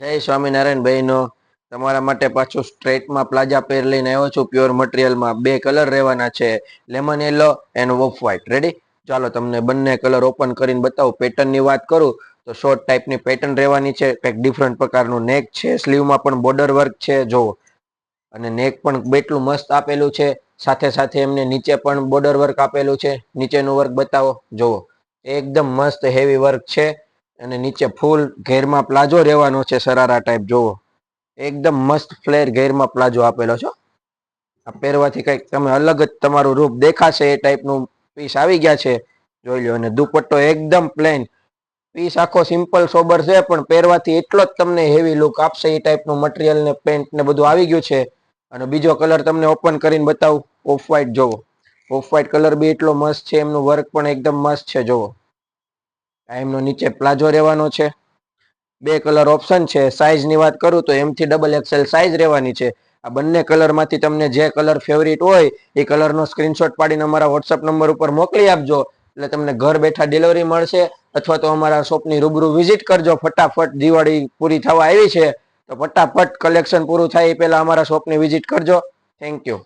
જય સ્વામિનારાયણ બહેનો, તમારા માટે પાછું સ્ટ્રેટમાં પ્લાઝા પેર લઈને આવ્યો છું. પ્યોર મટીરિયલમાં બે કલર રહેવાના છે, lemon yellow end of white. Ready? ચાલો તમને બંને કલર ઓપન કરીને બતાવું. પેટર્નની વાત કરું તો શોર્ટ ટાઈપની પેટર્ન રહેવાની છે, કંઈક ડિફરન્ટ પ્રકારનું નેક છે, સ્લીવમાં પણ બોર્ડર વર્ક છે જોવો, અને નેક પણ બેટલું મસ્ત આપેલું છે. સાથે સાથે એમને નીચે પણ બોર્ડર વર્ક આપેલું છે. નીચેનું વર્ક બતાવો, જોવો, એકદમ મસ્ત હેવી વર્ક છે. અને નીચે ફૂલ ઘેરમાં પ્લાઝો રહેવાનો છે, સરારા ટાઈપ. જોવો, એકદમ મસ્ત ફ્લેર ઘેરમાં પ્લાઝો આપેલો છે. આ પહેરવાથી કંઈક તમે અલગ જ તમારું રૂપ દેખાશે એ ટાઈપનું પીસ આવી ગયા છે, જોઈ લો. અને દુપટ્ટો એકદમ પ્લેન, પીસ આખો સિમ્પલ સોબર છે, પણ પહેરવાથી એટલો જ તમને હેવી લુક આપશે એ ટાઈપનું મટીરિયલ ને પેન્ટ ને બધું આવી ગયું છે. અને બીજો કલર તમને ઓપન કરીને બતાવું, ઓફ વ્હાઇટ. જોવો, ઓફ વ્હાઇટ કલર બી એટલો મસ્ત છે, એમનું વર્ક પણ એકદમ મસ્ત છે. જોવો, આ એમનો નીચે પ્લાઝો રહેવાનો છે. બે કલર ઓપ્શન છે. સાઇઝની વાત કરું તો એમ થી ડબલ એક્સેલ સાઇઝ રહેવાની છે. આ બંને કલરમાંથી તમને જે કલર ફેવરિટ હોય એ કલરનો સ્ક્રીનશોટ પાડીને અમારા વોટ્સઅપ નંબર ઉપર મોકલી આપજો, એટલે તમને ઘર બેઠા ડિલિવરી મળશે. અથવા તો અમારા શોપની રૂબરૂ વિઝિટ કરજો. ફટાફટ દિવાળી પૂરી થવા આવી છે, તો ફટાફટ કલેક્શન પૂરું થાય એ પહેલા અમારા શોપની વિઝિટ કરજો. Thank you.